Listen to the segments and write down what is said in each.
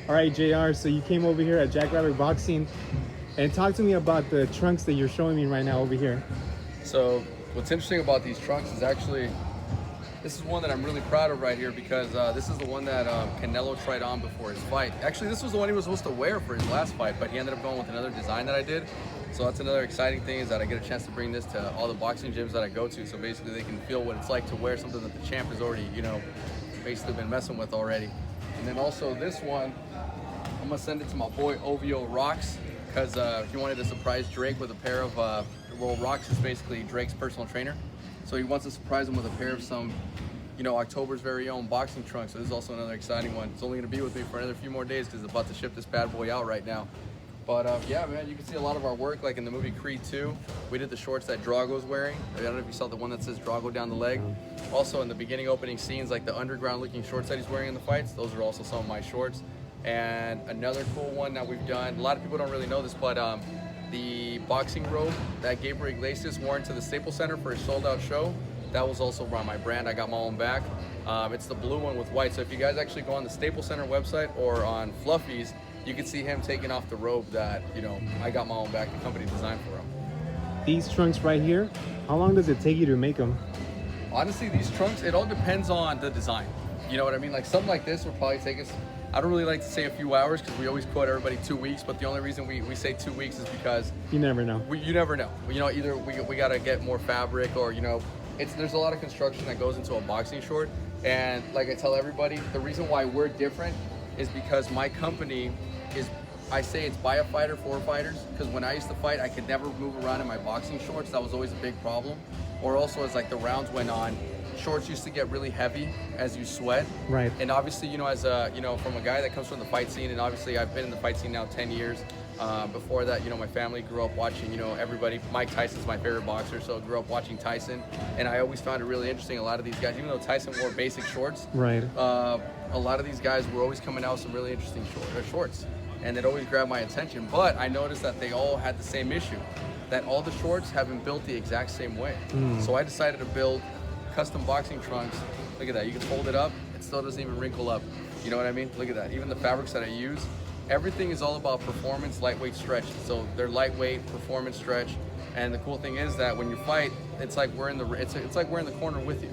All right, JR, so you came over here at Jackrabbit Boxing and talk to me about the trunks that you're showing me right now over here. So what's interesting about these trunks is actually, this is one that I'm really proud of right here because this is the one that Canelo tried on before his fight. Actually, this was the one he was supposed to wear for his last fight, but he ended up going with another design that I did. So that's another exciting thing, is that I get a chance to bring this to all the boxing gyms that I go to. So basically they can feel what it's like to wear something that the champ has already, basically been messing with already. And then also this one, I'm gonna send it to my boy OVO Rocks, because he wanted to surprise Drake with a pair of, Rocks is basically Drake's personal trainer. So he wants to surprise him with a pair of some, October's very own boxing trunks. So this is also another exciting one. It's only gonna be with me for another few more days because it's about to ship this bad boy out right now. But yeah, man, you can see a lot of our work, like in the movie Creed 2. We did the shorts that Drago's wearing. I don't know if you saw the one that says Drago down the leg. Also in the beginning opening scenes, like the underground looking shorts that he's wearing in the fights, those are also some of my shorts. And another cool one that we've done, a lot of people don't really know this, but the boxing robe that Gabriel Iglesias wore into the Staples Center for his sold out show, that was also on my brand. I got my own back. It's the blue one with white. So if you guys actually go on the Staples Center website or on Fluffy's, you can see him taking off the robe that, I got my own back, the company designed for him. These trunks right here, how long does it take you to make them? Honestly, these trunks, it all depends on the design. You know what I mean? Like something like this will probably take us, I don't really like to say a few hours because we always quote everybody 2 weeks, but the only reason we say 2 weeks is because you never know. You never know. Either we got to get more fabric or, there's a lot of construction that goes into a boxing short. And like I tell everybody, the reason why we're different is because my company is, I say it's by a fighter for fighters, because when I used to fight, I could never move around in my boxing shorts. That was always a big problem. Or also as like the rounds went on, shorts used to get really heavy as you sweat. Right. And obviously, as a, from a guy that comes from the fight scene, and obviously I've been in the fight scene now 10 years. Before that, my family grew up watching, everybody. Mike Tyson's my favorite boxer, so I grew up watching Tyson. And I always found it really interesting. A lot of these guys, even though Tyson wore basic shorts, right. A lot of these guys were always coming out with some really interesting shorts. And it always grabbed my attention. But I noticed that they all had the same issue, that all the shorts haven't built the exact same way. So I decided to build custom boxing trunks. Look at that, you can fold it up, it still doesn't even wrinkle up. You know what I mean? Look at that, even the fabrics that I use, everything is all about performance, lightweight, stretch. So they're lightweight, performance, stretch. And the cool thing is that when you fight, it's like we're in the corner with you.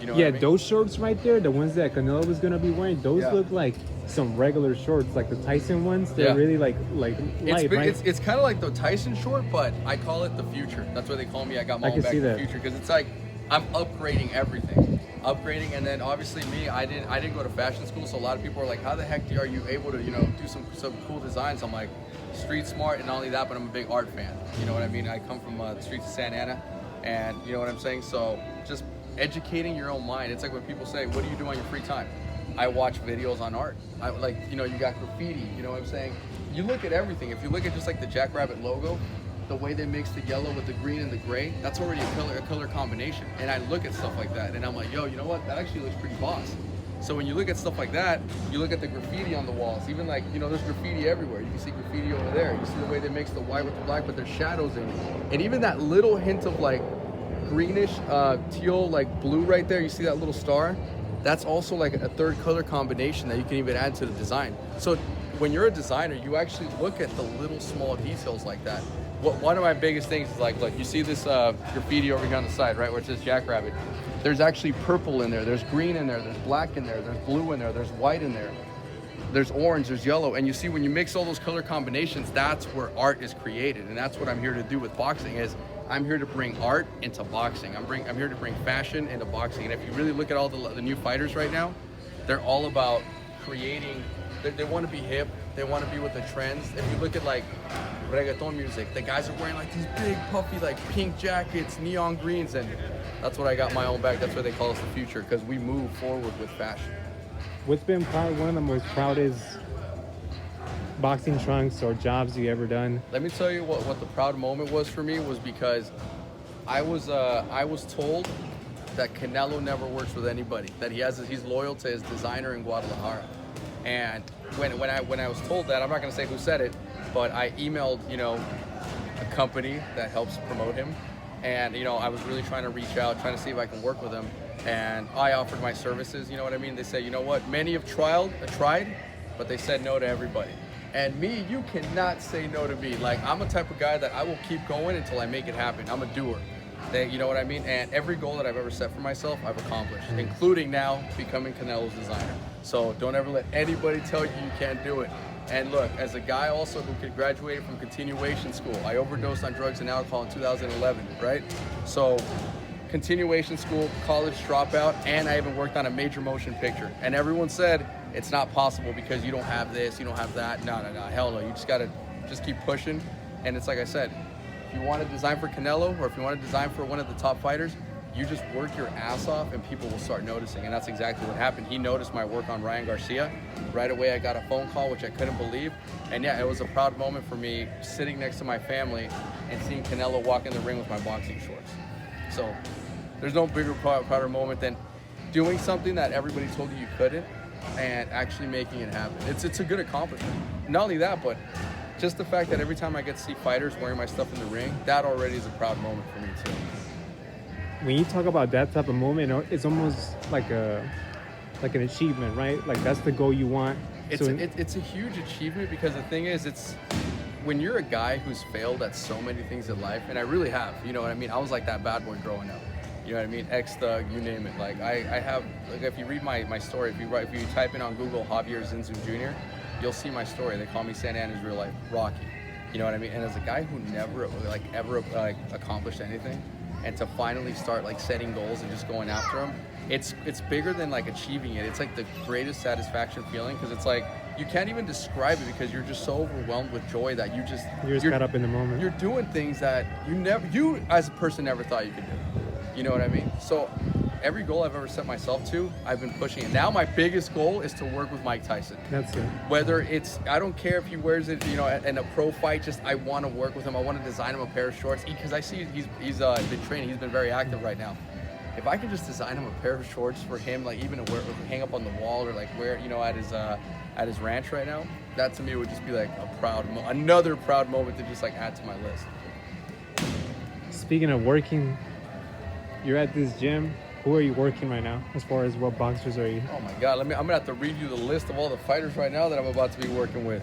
You know what I mean? Those shorts right there, the ones that Canelo was gonna be wearing, those look like some regular shorts, like the Tyson ones. They're really like light, right? It's kind of like the Tyson short, but I call it the future. That's what they call me. I got my own back in the future, because it's like I'm upgrading everything. And then obviously me, I didn't go to fashion school, so a lot of people are like, how the heck are you able to, do some cool designs? I'm like, street smart, and not only that, but I'm a big art fan. You know what I mean? I come from the streets of Santa Ana, and you know what I'm saying? So just educating your own mind. It's like when people say, what do you do on your free time? I watch videos on art. You got graffiti, you know what I'm saying? You look at everything. If you look at just like the Jackrabbit logo, the way they mix the yellow with the green and the gray, that's already a color combination. And I look at stuff like that and I'm like, yo, you know what? That actually looks pretty boss. So when you look at stuff like that, you look at the graffiti on the walls, even like, there's graffiti everywhere. You can see graffiti over there. You see the way they mix the white with the black, but there's shadows in it. And even that little hint of like greenish, teal, like blue right there, you see that little star? That's also like a third color combination that you can even add to the design. So when you're a designer, you actually look at the little small details like that. One of my biggest things is like, look, you see this graffiti over here on the side, right, where it says Jackrabbit. There's actually purple in there, there's green in there, there's black in there, there's blue in there, there's white in there, there's orange, there's yellow. And you see when you mix all those color combinations, that's where art is created. And that's what I'm here to do with boxing, is I'm here to bring art into boxing. I'm here to bring fashion into boxing. And if you really look at all the new fighters right now, they're all about creating, they want to be hip, they want to be with the trends. If you look at like reggaeton music, the guys are wearing like these big puffy like pink jackets, neon greens, and that's what I got my own back. That's why they call us the future, because we move forward with fashion. What's been probably one of the most proudest boxing trunks or jobs you ever done? Let me tell you what the proud moment was for me, was because I was told that Canelo never works with anybody, that he's loyal to his designer in Guadalajara. And when I was told that, I'm not gonna say who said it, but I emailed a company that helps promote him, and I was really trying to reach out, trying to see if I can work with him, and I offered my services. You know what I mean? They say, you know what, many have tried, but they said no to everybody. And me, you cannot say no to me. Like, I'm a type of guy that I will keep going until I make it happen. I'm a doer. You know what I mean? And every goal that I've ever set for myself, I've accomplished, including now becoming Canelo's designer. So don't ever let anybody tell you you can't do it. And look, as a guy also who graduated from continuation school, I overdosed on drugs and alcohol in 2011, right? So continuation school, college dropout, and I even worked on a major motion picture. And everyone said, it's not possible because you don't have this, you don't have that. No, hell no. You just gotta keep pushing. And it's like I said, if you want to design for Canelo or if you want to design for one of the top fighters, you just work your ass off and people will start noticing. And that's exactly what happened. He noticed my work on Ryan Garcia. Right away I got a phone call, which I couldn't believe. And yeah, it was a proud moment for me sitting next to my family and seeing Canelo walk in the ring with my boxing shorts. So there's no bigger, prouder moment than doing something that everybody told you you couldn't and actually making it happen. It's a good accomplishment. Not only that, but just the fact that every time I get to see fighters wearing my stuff in the ring, that already is a proud moment for me too. When you talk about that type of moment, it's almost like an achievement, right? Like that's the goal you want. It's a huge achievement because the thing is, it's when you're a guy who's failed at so many things in life, and I really have, you know what I mean? I was like that bad boy growing up. You know what I mean? Ex-thug, you name it. Like I have, like if you read my story, if you type in on Google Javier Zinzu Jr., you'll see my story. They call me Santa Ana's real life Rocky. You know what I mean? And as a guy who never ever accomplished anything, and to finally start like setting goals and just going after them, it's bigger than like achieving it. It's like the greatest satisfaction feeling because it's like you can't even describe it because you're just so overwhelmed with joy that you're caught up in the moment. You're doing things that you as a person never thought you could do. You know what I mean? So every goal I've ever set myself to, I've been pushing it. Now my biggest goal is to work with Mike Tyson. That's it. Whether it's, I don't care if he wears it, you know, in a pro fight, just I want to work with him. I want to design him a pair of shorts because I see he's been training. He's been very active right now. If I could just design him a pair of shorts for him, like even to wear, or hang up on the wall or like wear, you know, at his ranch right now, that to me would just be like another proud moment to just like add to my list. Speaking of working, you're at this gym. Who are you working right now as far as what boxers are you? Oh my God, I'm gonna have to read you the list of all the fighters right now that I'm about to be working with.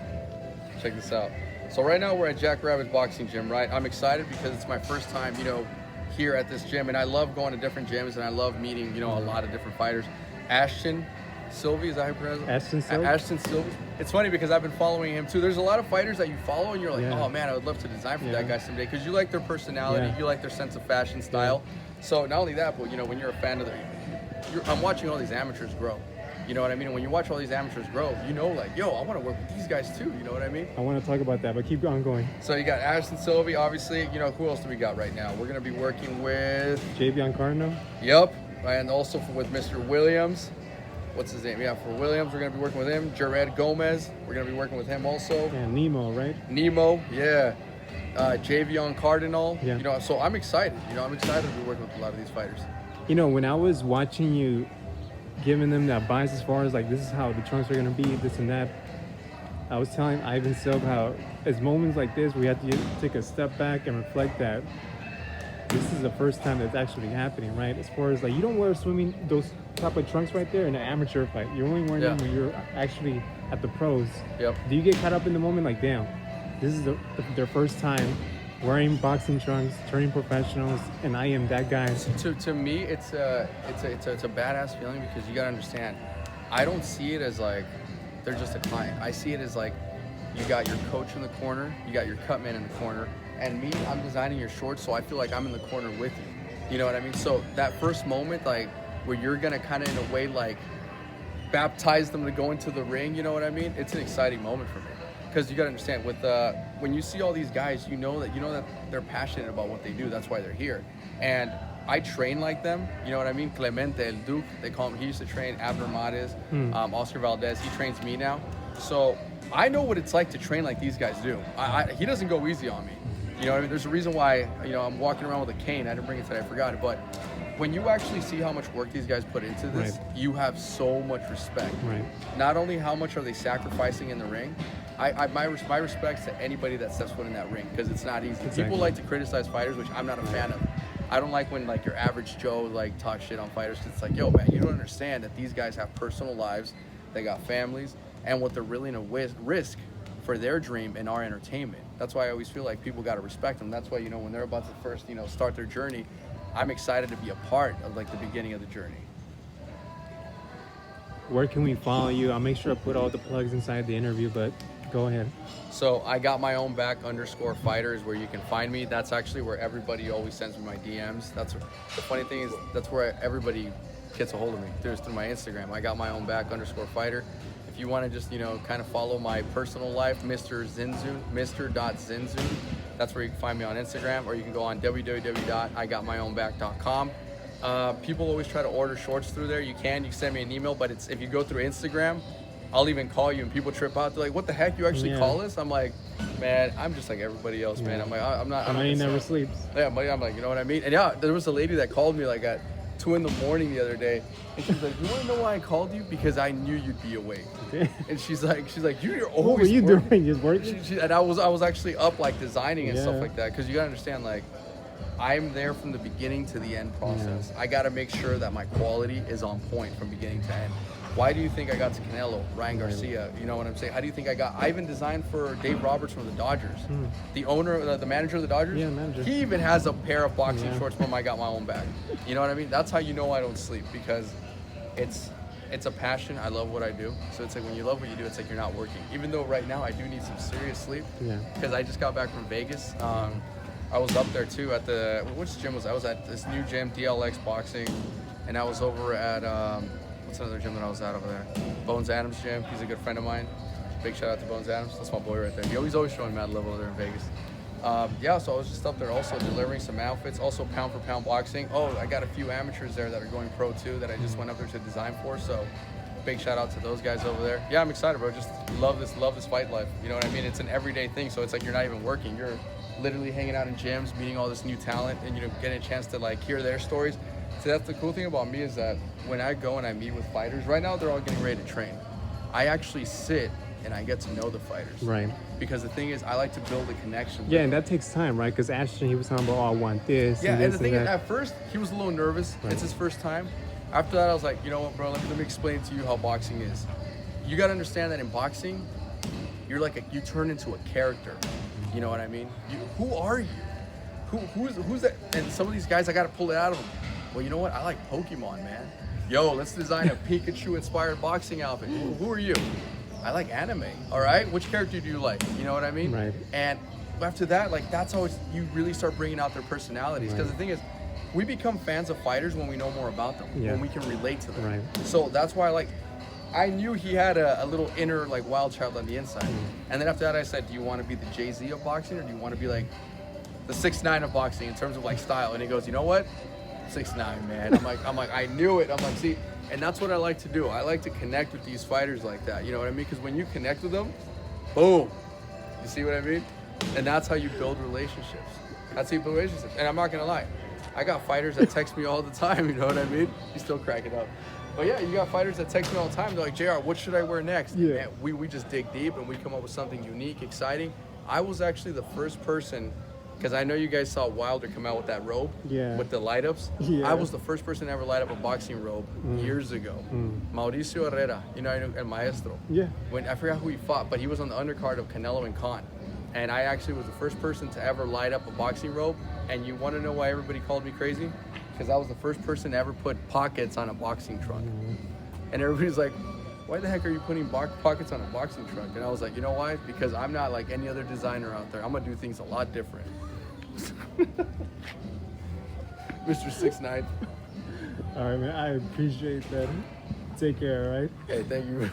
Check this out. So right now we're at Jackrabbit boxing gym, right? I'm excited because it's my first time, you know, here at this gym, and I love going to different gyms and I love meeting, you know, a lot of different fighters. Ashton Sylvie, is that how you pronounce it? Ashton Sylvie? Ashton Sylvie. It's funny because I've been following him too. There's a lot of fighters that you follow and you're like, oh man, I would love to design for that guy someday because you like their personality, you like their sense of fashion style. So not only that, but you know, when you're a fan of I'm watching all these amateurs grow. You know what I mean? And when you watch all these amateurs grow, you know, like, yo, I want to work with these guys too. You know what I mean? I want to talk about that, but keep on going. So you got Ashton Sylvie, obviously. You know, who else do we got right now? We're going to be working with Javion Cardinal. Yep. And also with Mr. Williams. What's his name? Yeah, for Williams, we're going to be working with him. Jared Gomez, we're going to be working with him also. And Nemo, right? Nemo, yeah. Javion Cardinal. Yeah. You know, so I'm excited. You know, I'm excited to be working with a lot of these fighters. You know, when I was watching you giving them the advice as far as like, this is how the trunks are going to be, this and that, I was telling Ivan Silv how it's moments like this we have to take a step back and reflect that this is the first time that's actually happening, right? As far as like, you don't wear those type of trunks right there in an amateur fight. You're only wearing them when you're actually at the pros. Yep. Do you get caught up in the moment like, damn, this is their first time wearing boxing trunks, turning professionals, and I am that guy? To me, it's a badass feeling because you gotta understand, I don't see it as like they're just a client. I see it as like you got your coach in the corner, you got your cut man in the corner, and me, I'm designing your shorts, so I feel like I'm in the corner with you. You know what I mean? So that first moment, like where you're gonna kind of in a way like baptize them to go into the ring, you know what I mean? It's an exciting moment for me. Because you gotta understand, with when you see all these guys, you know that they're passionate about what they do. That's why they're here. And I train like them. You know what I mean? Clemente, El Duke, they call him. He used to train Abner Mares, Oscar Valdez. He trains me now. So I know what it's like to train like these guys do. He doesn't go easy on me. You know what I mean? There's a reason why, you know, I'm walking around with a cane. I didn't bring it today. I forgot it. But when you actually see how much work these guys put into this, you have so much respect. Right. Not only how much are they sacrificing in the ring, my respects to anybody that steps foot in that ring because it's not easy. Exactly. People like to criticize fighters, which I'm not a fan of. I don't like when like your average Joe like talks shit on fighters because it's like, yo man, you don't understand that these guys have personal lives, they got families, and what they're willing to risk for their dream and our entertainment. That's why I always feel like people got to respect them. That's why, you know, when they're about to first, you know, start their journey, I'm excited to be a part of like the beginning of the journey. Where can we follow you? I'll make sure I put all the plugs inside the interview, but go ahead. So I got my own back _fighter is where you can find me. That's actually where everybody always sends me my DMs. That's the funny thing is that's where everybody gets a hold of me through my Instagram. I got my own back _fighter. If you want to just, you know, kind of follow my personal life, Mr. Zinzun, Mr.Zinzun. That's where you can find me on Instagram, or you can go on www.igotmyownback.com. People always try to order shorts through there. You can send me an email, but it's if you go through Instagram, I'll even call you and people trip out. They're like, what the heck, you actually call us? I'm like, man, I'm just like everybody else, man. I'm like, I'm not. Somebody never sleeps. Yeah, I'm like, you know what I mean? And yeah, there was a lady that called me like at 2 a.m. the other day, and she's like, you want to know why I called you? Because I knew you'd be awake. And she's like, you're always what were you working. doing? Just working? And I was actually up like designing and stuff like that, because you gotta understand, like, I'm there from the beginning to the end process. I gotta make sure that my quality is on point from beginning to end. Why do you think I got to Canelo, Ryan Garcia? You know what I'm saying? How do you think I even designed for Dave Roberts from the Dodgers. The owner, the manager of the Dodgers? Yeah, manager. He even has a pair of boxing shorts from I Got My Own Back. You know what I mean? That's how you know I don't sleep, because it's a passion. I love what I do. So it's like when you love what you do, it's like you're not working. Even though right now I do need some serious sleep, because I just got back from Vegas. I was up there too at which gym was I? I was at this new gym, DLX Boxing, and I was over at, what's another gym that I was at over there? Bones Adams Gym. He's a good friend of mine. Big shout out to Bones Adams. That's my boy right there. He's always showing mad love over there in Vegas. So I was just up there also delivering some outfits, also pound for pound boxing. Oh, I got a few amateurs there that are going pro too that I just went up there to design for. So big shout out to those guys over there. Yeah, I'm excited, bro. Just love this fight life. You know what I mean? It's an everyday thing. So it's like you're not even working. You're literally hanging out in gyms, meeting all this new talent, and, you know, getting a chance to like hear their stories. So that's the cool thing about me, is that when I go and I meet with fighters, right now they're all getting ready to train. I actually sit and I get to know the fighters. Right. Because the thing is, I like to build a connection with them. And that takes time, right? Because Ashton, he was talking about, oh, I want this. Yeah, and this the thing and is, that. at first, he was a little nervous. Right. It's his first time. After that, I was like, you know what, bro, let me explain to you how boxing is. You got to understand that in boxing, you're like you turn into a character. You know what I mean? Who are you? Who's that? And some of these guys, I got to pull it out of them. Well, you know what? I like Pokemon, man. Yo, let's design a Pikachu-inspired boxing outfit. Who are you? I like anime. All right, which character do you like? You know what I mean? Right. And after that, like, that's how you really start bringing out their personalities. Because the thing is, we become fans of fighters when we know more about them, when we can relate to them. Right. So that's why, I knew he had a little inner, wild child on the inside. And then after that, I said, do you want to be the Jay-Z of boxing, or do you want to be like the 6'9" of boxing in terms of style? And he goes, you know what? 6'9", man. I'm like, I knew it. I'm like, see, and that's what I like to do. I like to connect with these fighters like that. You know what I mean? Because when you connect with them, boom. You see what I mean? And that's how you build relationships. That's how you build relationships. And I'm not gonna lie, I got fighters that text me all the time. You know what I mean? He's still cracking up. But yeah, you got fighters that text me all the time. They're like, JR, what should I wear next? Yeah. And we just dig deep and we come up with something unique, exciting. I was actually the first person, because I know you guys saw Wilder come out with that robe, with the light ups. I was the first person to ever light up a boxing robe years ago. Mauricio Herrera, you know, El Maestro. Yeah. When I forgot who he fought, but he was on the undercard of Canelo and Khan. And I actually was the first person to ever light up a boxing robe. And you want to know why everybody called me crazy? Because I was the first person to ever put pockets on a boxing trunk. And everybody's like, why the heck are you putting pockets on a boxing trunk? And I was like, you know why? Because I'm not like any other designer out there. I'm going to do things a lot different. Mr. 6'9". All right, man. I appreciate that. Take care, all right? Hey, thank you.